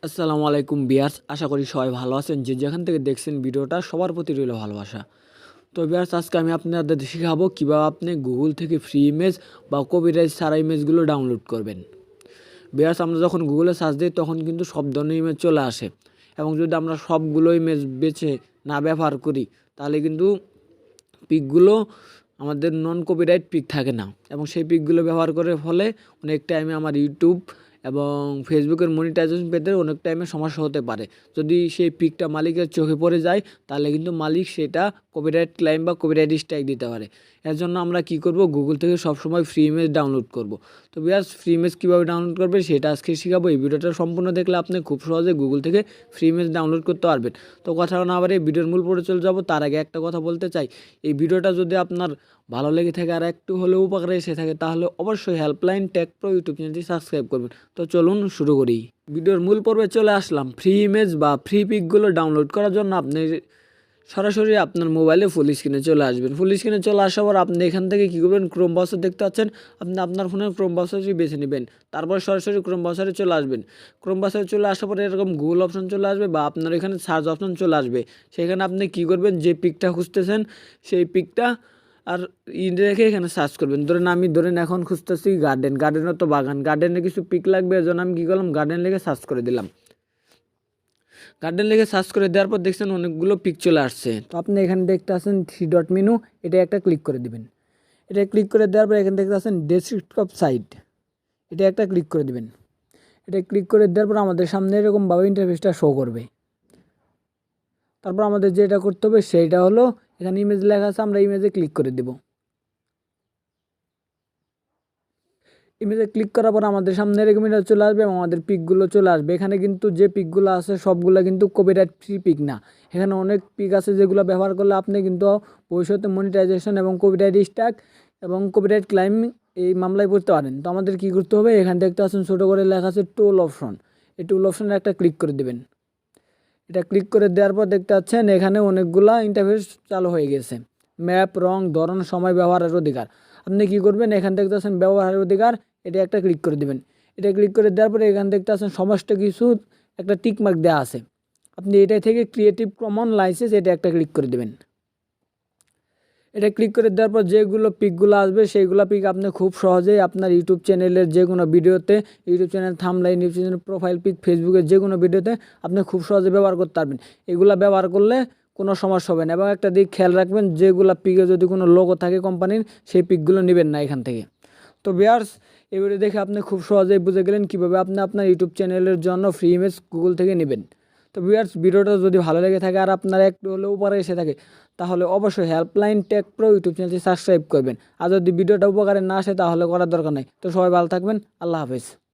আসসালামু আলাইকুম বিয়ার্স, আশা করি সবাই ভালো আছেন। যে যেখান থেকে দেখছেন ভিডিওটা সবার প্রতি রইল ভালোবাসা। তো বিয়ার্স, আজকে আমি আপনাদের শেখাবো কীভাবে আপনি গুগল থেকে ফ্রি ইমেজ বা কপিরাইট ছাড়া ইমেজগুলো ডাউনলোড করবেন। বিয়ার্স, আমরা যখন গুগলে সার্চ দিই তখন কিন্তু সব ধরনের ইমেজ চলে আসে, এবং যদি আমরা সবগুলো ইমেজ বেছে না ব্যবহার করি তাহলে কিন্তু পিকগুলো আমাদের নন কপিরাইট পিক থাকে না, এবং সেই পিকগুলো ব্যবহার করার ফলে অনেক টাইমে আমার ইউটিউব এবং ফেসবুকের মনিটাইজেশন পেতে অনেক টাইমে সমস্যা হতে পারে। যদি সেই পিকটা মালিকের চোখে পড়ে যায় তাহলে কিন্তু মালিক সেটা কপিরাইট ক্লাইম বা কপিরাইট স্ট্রাইক দিতে পারে। এর জন্য আমরা কি করব, গুগল থেকে সবসময় ফ্রি ইমেজ ডাউনলোড করব। তো বিয়ার্স, ফ্রি ইমেজ কীভাবে ডাউনলোড করবেন সেটা আজকে শেখাবো। এই ভিডিওটা সম্পূর্ণ দেখলে আপনি খুব সহজে গুগল থেকে ফ্রি ইমেজ ডাউনলোড করতে পারবেন। তো কথা না আবার এই ভিডিওর মূল পড়ে চলে যাবো, তার আগে একটা কথা বলতে চাই। এই ভিডিওটা যদি আপনার ভালো লেগে থাকে আর একটু হলেও উপকারে এসে থাকে তাহলে অবশ্যই হেল্পলাইন টেক প্রো ইউটিউব চ্যানেলটি সাবস্ক্রাইব করবেন। তো চলুন শুরু করি। ভিডিওর মূল পর্বে চলে আসলাম। ফ্রি ইমেজ বা ফ্রি পিকগুলো ডাউনলোড করার জন্য আপনি সরাসরি আপনার মোবাইলে ফুল স্ক্রিনে চলে আসবেন। ফুল স্ক্রিনে চলে আসার পর আপনি এখান থেকে কী করবেন, ক্রোম ব্রাউজার দেখতে পাচ্ছেন, আপনি আপনার ফোনের ক্রোম ব্রাউজারটি বেছে নেবেন। তারপর সরাসরি ক্রোম ব্রাউজারে চলে আসবেন। ক্রোম ব্রাউজারে চলে আসার পরে এরকম গুগল অপশন চলে আসবে বা আপনার এখানে সার্চ অপশন চলে আসবে। সেখানে আপনি কী করবেন, যে পিকটা খুঁজতেছেন সেই পিকটা আর রেখে এখানে সার্চ করবেন। ধরেন এখন খুঁজতেছি গার্ডেনের তো বাগান, গার্ডেনে কিছু পিক লাগবে। এর জন্য আমি কী করলাম, গার্ডেন লিখে সার্চ করে দিলাম। গার্ডেন লিখে সার্চ করে দেওয়ার পর দেখছেন অনেকগুলো পিক চলে আসছে। তো আপনি এখানে দেখতে আসেন 3 ডট মেনু, এটা একটা ক্লিক করে দিবেন। এটা ক্লিক করে দেওয়ার পর এখানে দেখতে আসেন ডেস্কটপ সাইট, এটা একটা ক্লিক করে দিবেন। এটা ক্লিক করে দেওয়ার পর আমাদের সামনে এরকমভাবে ইন্টারফেসটা শো করবে। তারপর আমাদের যেটা করতে হবে সেইটা হলো, এখানে ইমেজ লেখা আছে, আমরা ইমেজে ক্লিক করে দেব। ইমেজে ক্লিক করার পর আমাদের সামনে এরকম এটা চলে আসবে এবং আমাদের পিকগুলো চলে আসবে। এখানে কিন্তু যে পিকগুলো আছে সবগুলো কিন্তু কপিরাইট ফ্রি পিক না। এখানে অনেক পিক আছে যেগুলো ব্যবহার করলে আপনি কিন্তু ভবিষ্যতে মনিটাইজেশন এবং কপিরাইট স্ট্রাইক এবং কপিরাইট ক্লাইম এই মামলায় পড়তে পারেন। তো আমাদের কী করতে হবে, এখানে দেখতে পাচ্ছেন ছোটো করে লেখা আছে টুল অপশন, এই টুল অপশনে একটা ক্লিক করে দেবেন। এটা ক্লিক করে দেওয়ার পর দেখতে পাচ্ছেন এখানে অনেকগুলা ইন্টারফেস চালু হয়ে গেছে। ম্যাপ, রং, ধরন, সময়, ব্যবহারের অধিকার। আপনি কী করবেন, এখান দেখতে পাচ্ছেন ব্যবহারের অধিকার, এটা একটা ক্লিক করে দেবেন। এটা ক্লিক করে দেওয়ার পরে এখান দেখতে পাচ্ছেন সমস্ত কিছু একটা টিক মার্ক দেওয়া আছে। আপনি এটা থেকে ক্রিয়েটিভ কমন লাইসেন্স, এটা একটা ক্লিক করে দেবেন। এটা ক্লিক করে দেওয়ার পর যেগুলো পিকগুলো আসবে সেইগুলো পিক আপনি খুব সহজেই আপনার ইউটিউব চ্যানেলের যে কোনো ভিডিওতে, YouTube channel thumbnail, YouTube channel profile pic, ফেসবুকের যে কোনো ভিডিওতে আপনি খুব সহজে ব্যবহার করতে পারবেন। এগুলো ব্যবহার করলে কোনো সমস্যা হবে না। এবং একটা দিক খেয়াল রাখবেন, যেগুলো পিকে যদি কোনো লোগো থাকে কোম্পানির, সেই পিকগুলো নেবেন না এখান থেকে। তো ভিউয়ার্স, এই ভিডিও দেখে আপনি খুব সহজেই বুঝে গেলেন কীভাবে আপনি আপনার ইউটিউব চ্যানেলের জন্য ফ্রি ইমেজ গুগল থেকে নেবেন। তো ভিউয়ার্স, ভিডিওটা যদি ভালো লেগে থাকে আর আপনার একটু হলেও উপকারে এসে থাকে তাহলে অবশ্যই হেল্পলাইন টেক প্রো ইউটিউব চ্যানেলটি সাবস্ক্রাইব করবেন। আর যদি ভিডিওটা উপকারে না আসে তাহলে করার দরকার নেই। তো সবাই ভালো থাকবেন, আল্লাহ হাফেজ।